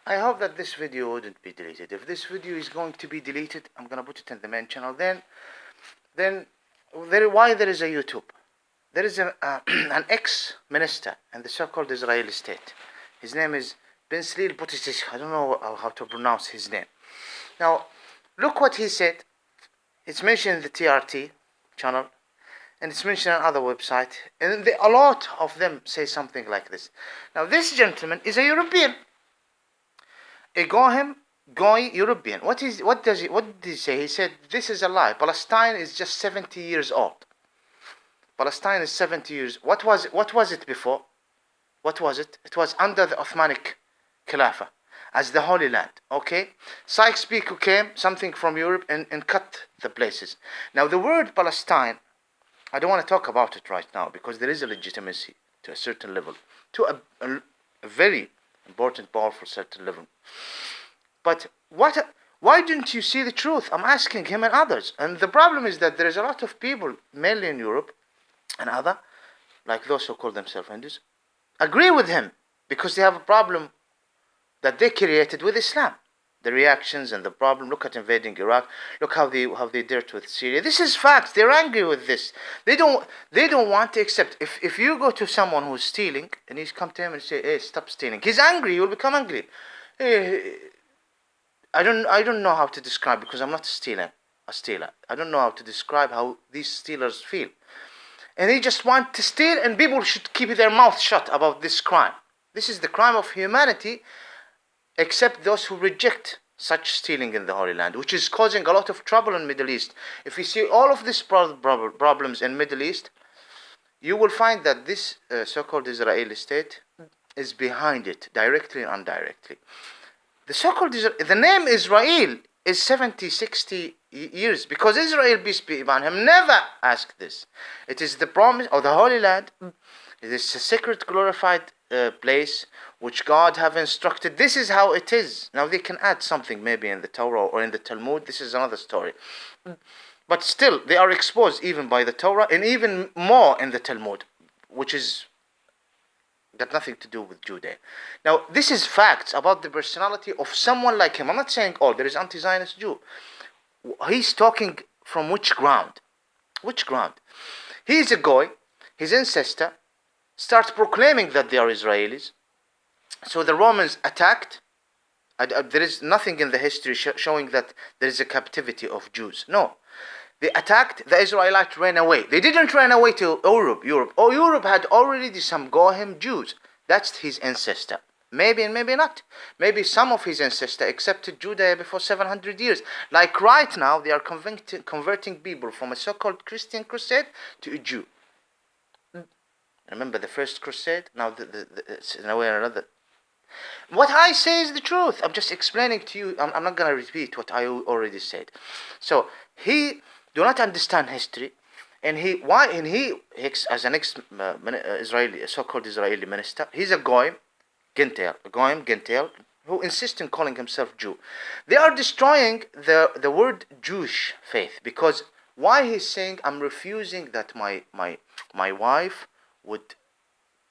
I hope that this video wouldn't be deleted. If this video is going to be deleted, I'm gonna put it in the main channel. Why there is a YouTube? There is an ex-minister in the so-called Israeli state. His name is Bezalel Smotrich. I don't know how to pronounce his name. Now, look what he said. It's mentioned in the TRT channel, and it's mentioned on other website, and a lot of them say something like this. Now, this gentleman is a European. A Goy European. What did he say? He said this is a lie. Palestine is just 70 years old. Palestine is 70 years. What was it before? What was it? It was under the Ottoman Khilafah as the Holy Land. Okay? Sykes-Picot came, something from Europe, and cut the places. Now the word Palestine, I don't want to talk about it right now because there is a legitimacy to a certain level, to a very important, powerful certain level. But why didn't you see the truth? I'm asking him and others. And the problem is that there is a lot of people, mainly in Europe and other, like those who call themselves Hindus, agree with him because they have a problem that they created with Islam. The reactions and the problem. Look at invading Iraq. Look how they dealt with Syria. This is facts. They're angry with this. They don't want to accept. If you go to someone who's stealing and he's come to him and say, "Hey, stop stealing," he's angry. You'll become angry. I don't know how to describe, because I'm not a stealer. I don't know how to describe how these stealers feel. And they just want to steal, and people should keep their mouth shut about this crime. This is the crime of humanity, except those who reject such stealing in the Holy Land, which is causing a lot of trouble in Middle East. If you see all of these problems in Middle East, you will find that this so-called Israeli state is behind it, directly and indirectly. The name Israel is 70, 60 years, because Israel, peace be upon him, never asked this. It is the promise of the Holy Land. It is a sacred, glorified place which God have instructed. This is how it is. Now they can add something maybe in the Torah or in the Talmud. This is another story. But still, they are exposed even by the Torah, and even more in the Talmud, which is got nothing to do with Judea. Now, this is facts about the personality of someone like him. I'm not saying, there is anti-Zionist Jew. He's talking from which ground? Which ground? He is a Goy. His ancestor starts proclaiming that they are Israelis. So the Romans attacked. There is nothing in the history showing that there is a captivity of Jews. No. They attacked, the Israelites ran away. They didn't run away to Europe. Europe had already some Goyim Jews. That's his ancestor. Maybe and maybe not. Maybe some of his ancestors accepted Judea before 700 years. Like right now, they are converting people from a so-called Christian crusade to a Jew. Remember the first crusade? Now, in a way or another. What I say is the truth. I'm just explaining to you. I'm not going to repeat what I already said. So, he do not understand history, and he as an Israeli, so-called Israeli minister, he's a Goyim Gentile, who insists on calling himself Jew. They are destroying the word Jewish faith, because why he's saying, I'm refusing that my wife would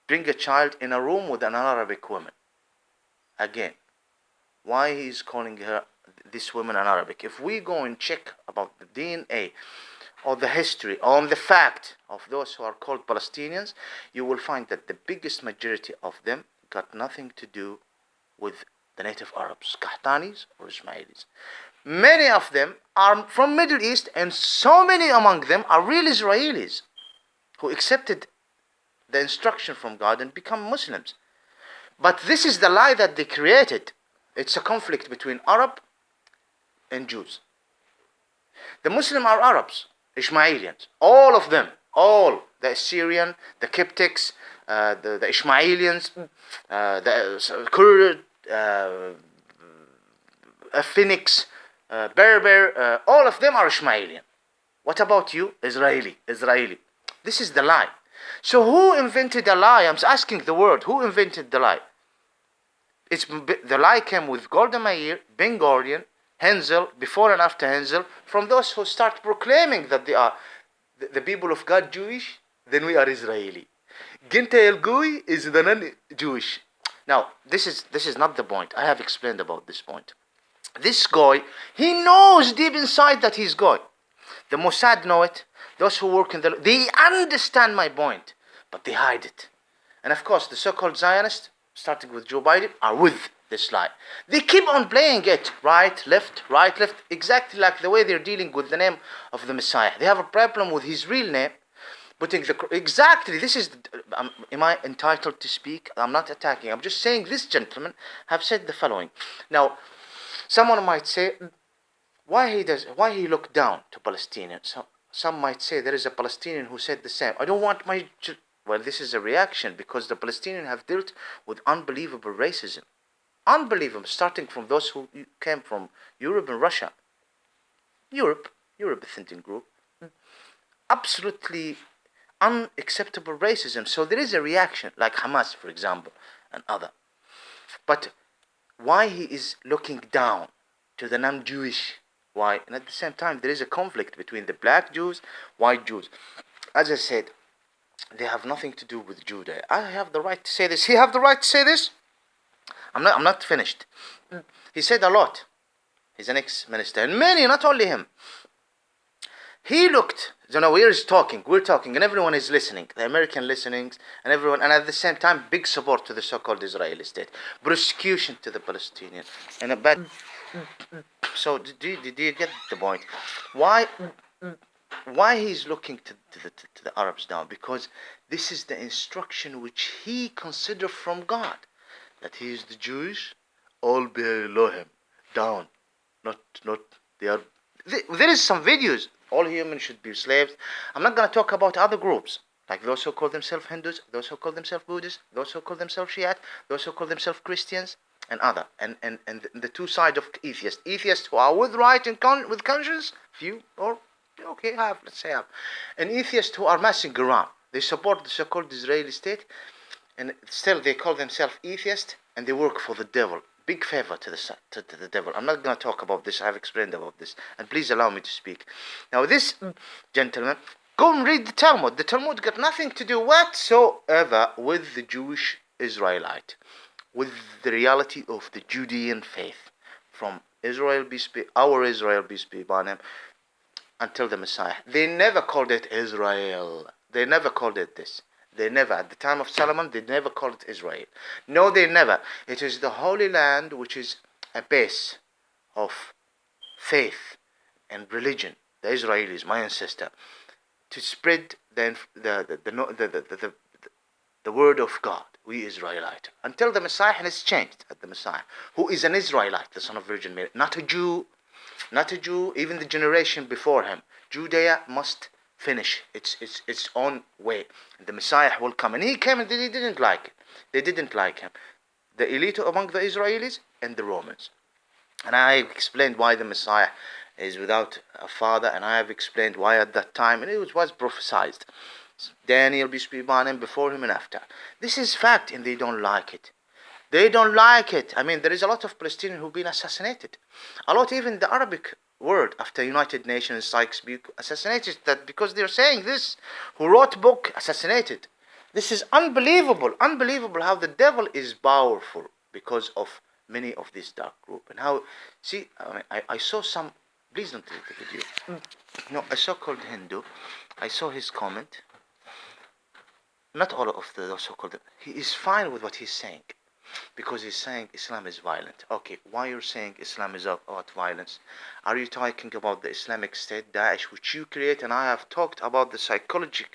bring a child in a room with an Arabic woman. Again, why he's calling this woman an Arabic? If we go and check about the DNA or the history or the fact of those who are called Palestinians, you will find that the biggest majority of them got nothing to do with the native Arabs, Qahtanis or Ismailis. Many of them are from Middle East, and so many among them are real Israelis who accepted the instruction from God and become Muslims. But this is the lie that they created. It's a conflict between Arab and Jews. The Muslims are Arabs, Ishmaelians, all of them, the Assyrian, the Coptics, the Ishmaelians, the Kurd, Phoenix, Berber, all of them are Ishmaelian. What about you? Israeli. This is the lie. So who invented the lie? I'm asking the world, who invented the lie? The lie came with Golda Meir, Ben Gurion, Hensel, before and after Hensel, from those who start proclaiming that they are the people of God Jewish, then we are Israeli. Gentile Goy is the non-Jewish. Now, this is not the point. I have explained about this point. This guy, he knows deep inside that he's God. The Mossad know it. Those who work in they understand my point, but they hide it. And of course, the so-called Zionists, starting with Joe Biden, are with this lie. They keep on playing it, right, left, exactly like the way they're dealing with the name of the Messiah. They have a problem with his real name, putting exactly. This is. Am I entitled to speak? I'm not attacking. I'm just saying this gentleman have said the following. Now, someone might say, why he looked down to Palestinians? Some might say there is a Palestinian who said the same. I don't want my. Well, this is a reaction because the Palestinians have dealt with unbelievable racism. Unbelievable, starting from those who came from Europe and Russia. Europe a thinking group. Absolutely unacceptable racism. So there is a reaction, like Hamas, for example, and other. But why he is looking down to the non-Jewish? Why? And at the same time, there is a conflict between the black Jews, white Jews. As I said, they have nothing to do with Judah. I have the right to say this. He have the right to say this? I'm not finished. He said a lot. He's an ex-minister. And many, not only him. He looked, we're talking, and everyone is listening. The American listenings, and everyone, and at the same time, big support to the so-called Israeli state. Persecution to the Palestinians. And a bad... So, do you get the point? Why he's looking to the Arabs now? Because this is the instruction which he considered from God. That he is the Jewish, all below him, down. Not they are... There is some videos. All humans should be slaves. I'm not going to talk about other groups, like those who call themselves Hindus, those who call themselves Buddhists, those who call themselves Shiite, those who call themselves Christians, and other. And the two sides of atheists. Atheists who are with right and with conscience, few, or, okay, let's say half. And atheists who are messing around. They support the so-called Israeli state, and still they call themselves atheists, and they work for the devil. Big favor to the devil. I'm not going to talk about this. I've explained about this. And please allow me to speak. Now this gentleman, go and read the Talmud. The Talmud got nothing to do whatsoever with the Jewish Israelite. With the reality of the Judean faith. From Israel, our Israel, peace be upon him, until the Messiah. They never called it Israel. They never called it this. They never, at the time of Solomon, they never called it Israel. No, they never. It is the Holy Land, which is a base of faith and religion. The Israelis, my ancestor, to spread the word of God. We Israelite. Until the Messiah, and it's changed at the Messiah, who is an Israelite, the son of Virgin Mary, not a Jew, even the generation before him. Judea must finish its own way. And the Messiah will come. And he came and they didn't like it. They didn't like him. The elite among the Israelis and the Romans. And I explained why the Messiah is without a father, and I have explained why at that time, and it was prophesied. Daniel, peace be upon him, before him and after. This is fact, and they don't like it. They don't like it. I mean, there is a lot of Palestinians who've been assassinated. A lot, even the Arabic word after United Nations Sykes assassinated, that because they're saying this, who wrote book assassinated. This is unbelievable how the devil is powerful because of many of this dark group. And how, see, I saw some, please don't delete the video. No, a so-called Hindu, I saw his comment. Not all of the so-called, he is fine with what he's saying. Because he's saying Islam is violent. Okay, why you're saying Islam is about violence? Are you talking about the Islamic State, Daesh, which you create? And I have talked about the psychology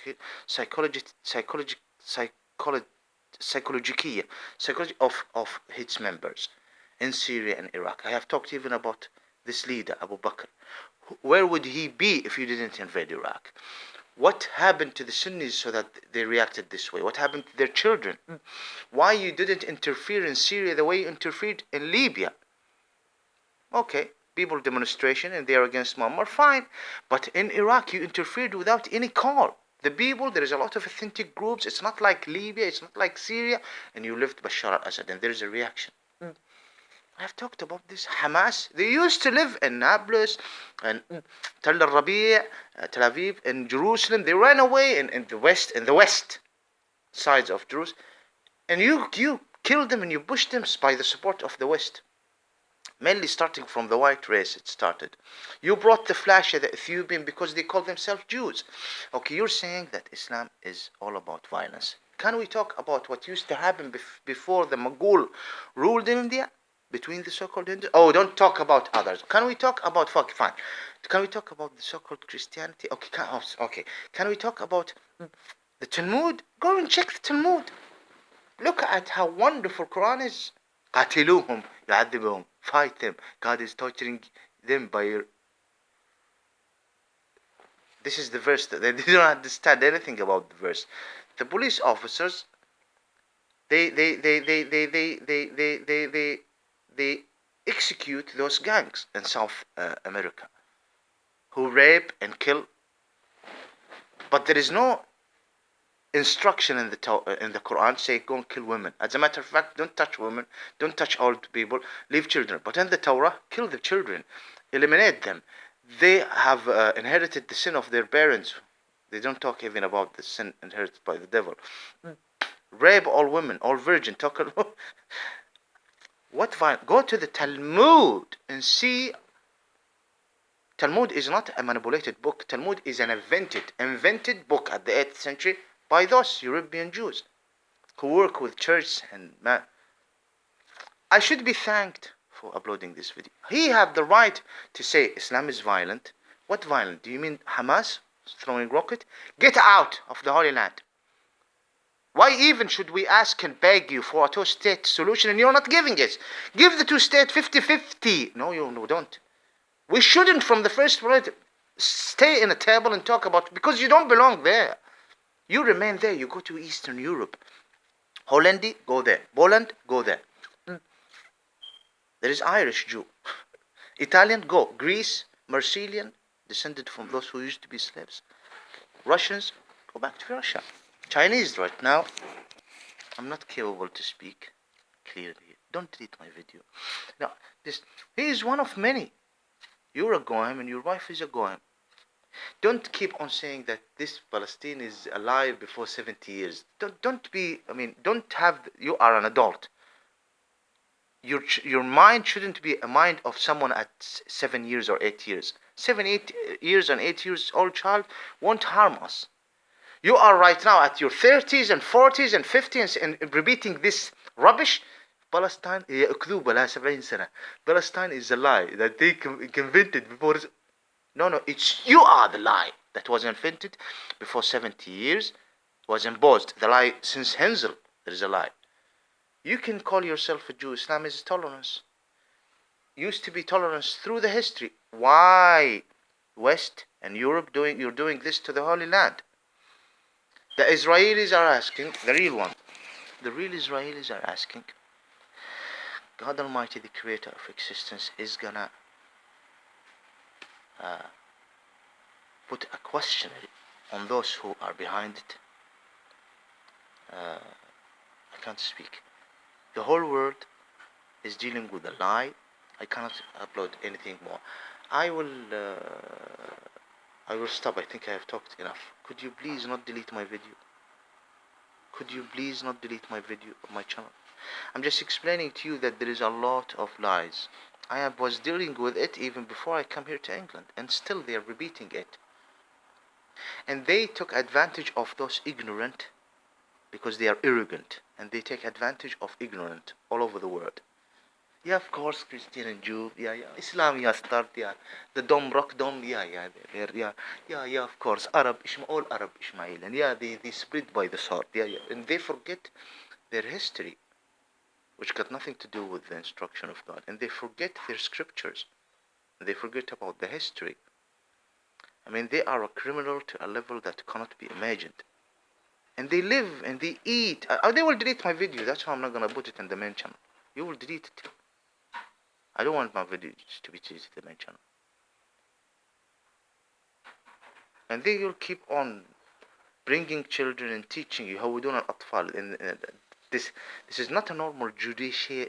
of its members in Syria and Iraq. I have talked even about this leader, Abu Bakr. Where would he be if you didn't invade Iraq? What happened to the Sunnis so that they reacted this way? What happened to their children? Why you didn't interfere in Syria the way you interfered in Libya? Okay, people demonstration and they are against Muammar, fine. But in Iraq you interfered without any call. The people, there is a lot of authentic groups. It's not like Libya, it's not like Syria. And you left Bashar al-Assad and there is a reaction. I've talked about this. Hamas, they used to live in Nablus and Tel Aviv, Tel Aviv, and Jerusalem. They ran away in the west sides of Jerusalem. And you killed them and you pushed them by the support of the West. Mainly starting from the white race, it started. You brought the flash of the Ethiopian because they call themselves Jews. Okay, you're saying that Islam is all about violence. Can we talk about what used to happen before the Mughal ruled in India? Between the so-called Indians? Oh, don't talk about others. Can we talk about, fine. Can we talk about the so-called Christianity? Okay. Can we talk about the Talmud? Go and check the Talmud. Look at how wonderful Quran is. قاتلوهم يعذبهم. Fight them. God is torturing them by. This is the verse that they don't understand anything about the verse. The police officers, they execute those gangs in South America who rape and kill. But there is no instruction in the Quran say go and kill women. As a matter of fact, don't touch women, don't touch old people, leave children. But in the Torah, kill the children, eliminate them. They have inherited the sin of their parents. They don't talk even about the sin inherited by the devil. Rape all women, all virgin. What violence? Go to the Talmud and see. Talmud is not a manipulated book. Talmud is an invented book at the 8th century by those European Jews who work with church and I should be thanked for uploading this video. He had the right to say Islam is violent. What violent? Do you mean Hamas throwing rocket? Get out of the Holy Land. Why even should we ask and beg you for a two-state solution and you're not giving it? Give the two-state 50-50. No, you don't. We shouldn't from the first minute stay in a table and talk about because you don't belong there. You remain there. You go to Eastern Europe. Hollandi, go there. Poland, go there. There is Irish Jew. Italian, go. Greece, Marseillan, descended from those who used to be slaves. Russians, go back to Russia. Chinese right now, I'm not capable to speak clearly. Don't delete my video. Now, he is one of many. You're a Goyim and your wife is a Goyim. Don't keep on saying that this Palestine is alive before 70 years. You are an adult. Your mind shouldn't be a mind of someone at 7 years or 8 years. 7, 8 years and 8 years old child won't harm us. You are right now at your 30s and 40s and 50s and repeating this rubbish. Palestine is a lie that they invented before. No, it's you are the lie that was invented before 70 years, was imposed. The lie since Hensel, there is a lie. You can call yourself a Jew. Islam is tolerance. Used to be tolerance through the history. Why West and Europe you're doing this to the Holy Land? The Israelis are asking, the real Israelis are asking, God Almighty, the creator of existence, is gonna put a question on those who are behind it. I can't speak. The whole world is dealing with a lie. I cannot upload anything more. I will stop. I think I have talked enough. Could you please not delete my video? Could you please not delete my video of my channel? I'm just explaining to you that there is a lot of lies. I was dealing with it even before I come here to England, and still they are repeating it. And they took advantage of those ignorant because they are arrogant, and they take advantage of ignorant all over the world. Yeah, of course, Christian and Jew, yeah, Islam, yeah, start, yeah, the Dom, rock Dom, yeah, of course, all Arab Ishmael, and yeah, they split by the sword, yeah, and they forget their history, which got nothing to do with the instruction of God, and they forget their scriptures, and they forget about the history. I mean, they are a criminal to a level that cannot be imagined. And they live and they eat. They will delete my video. That's why I'm not going to put it in the main channel. You will delete it. I don't want my videos to be deleted in the main channel. And they will keep on bringing children and teaching you how we do not atfal. This is not a normal judicial.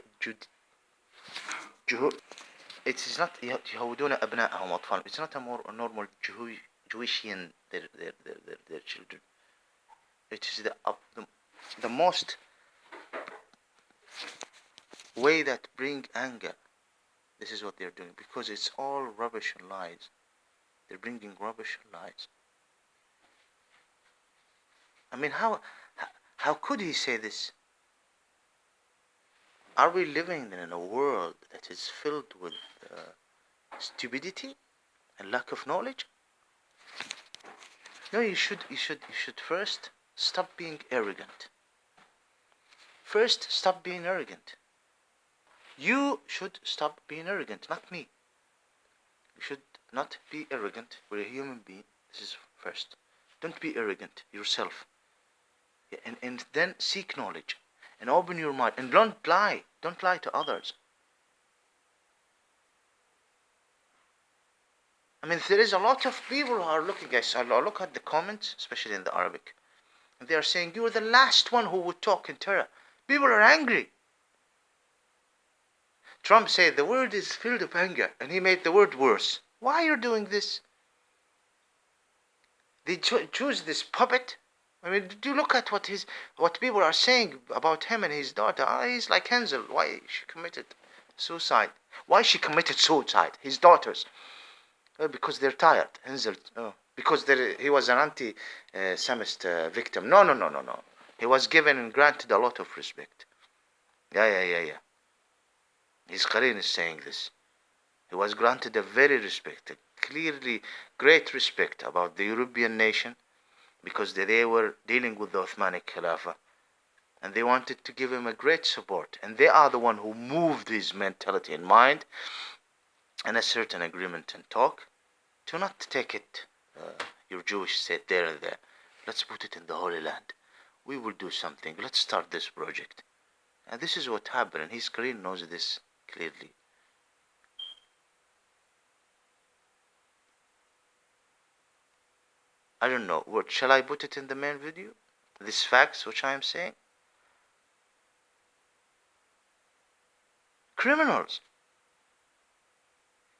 It is not يهودون أبناءهم أطفال. It's not a normal Jewishian their children. It is the most way that bring anger. This is what they're doing, because it's all rubbish and lies. They're bringing rubbish and lies. I mean, how could he say this? Are we living in a world that is filled with stupidity and lack of knowledge? No, you should first stop being arrogant. First, stop being arrogant. You should stop being arrogant, not me. You should not be arrogant. We're a human being. This is first. Don't be arrogant yourself. And then seek knowledge. And open your mind. And don't lie. Don't lie to others. I mean, there is a lot of people who are looking, guys. I look at the comments, especially in the Arabic. And they are saying, you are the last one who would talk in terror. People are angry. Trump said the word is filled of anger, and he made the word worse. Why are you doing this? They choose this puppet. I mean, do you look at what people are saying about him and his daughter? He's like Hansel. Why she committed suicide? Why she committed suicide? His daughters. Because they're tired. Hansel. Because he was an anti-Semist victim. No. He was given and granted a lot of respect. Yeah. His Qareen is saying this. He was granted a clearly great respect about the European nation, because they were dealing with the Ottomanic Khilafah, and they wanted to give him a great support, and they are the one who moved his mentality and mind and a certain agreement and talk to not take it, your Jewish state there and there. Let's put it in the Holy Land. We will do something. Let's start this project. And this is what happened, and his Qareen knows this clearly. I don't know. What shall I put it in the main video? These facts which I am saying? Criminals.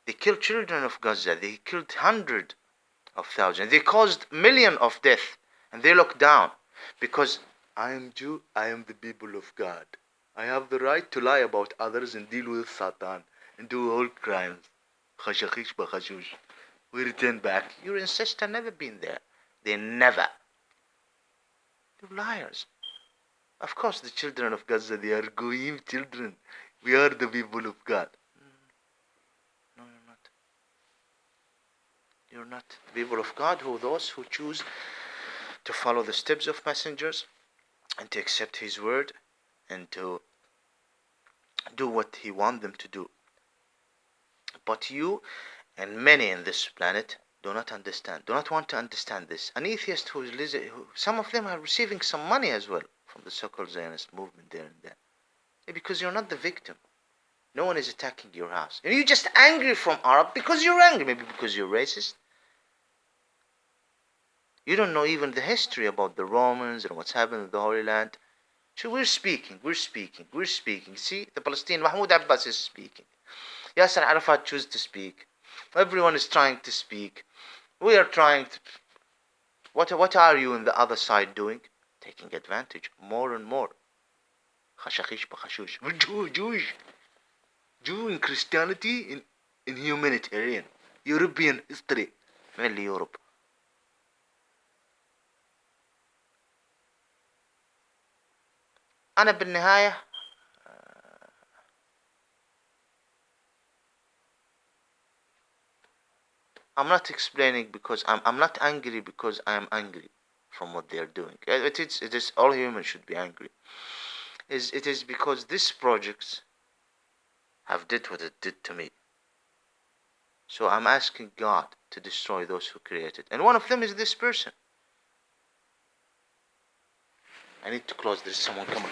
They killed children of Gaza. They killed hundreds of thousands. They caused millions of deaths. And they look down. Because I am Jew, I am the people of God. I have the right to lie about others and deal with Satan and do all crimes. We return back. Your ancestors never been there. They never. You're liars. Of course, the children of Gaza, they are goyim children. We are the people of God. No, you're not. You're not the people of God, those who choose to follow the steps of messengers and to accept his word and to do what he wants them to do. But you and many in this planet do not understand, do not want to understand this. An atheist some of them are receiving some money as well from the so-called Zionist movement there and there. Because you're not the victim. No one is attacking your house. And you're just angry from Arab because you're angry, maybe because you're racist. You don't know even the history about the Romans and what's happened in the Holy Land. So we're speaking. See, the Palestinian Mahmoud Abbas is speaking. Yasser Arafat chooses to speak. Everyone is trying to speak. We are trying to... What are you on the other side doing? Taking advantage more and more. Jew in Christianity, in humanitarian. European history. Mainly Europe. أنا بالنهاية I'm not explaining because I'm not angry because I am angry from what they are doing. It is all humans should be angry. It is because these projects have did what it did to me. So I'm asking God to destroy those who created. And one of them is this person. I need to close. There's someone coming.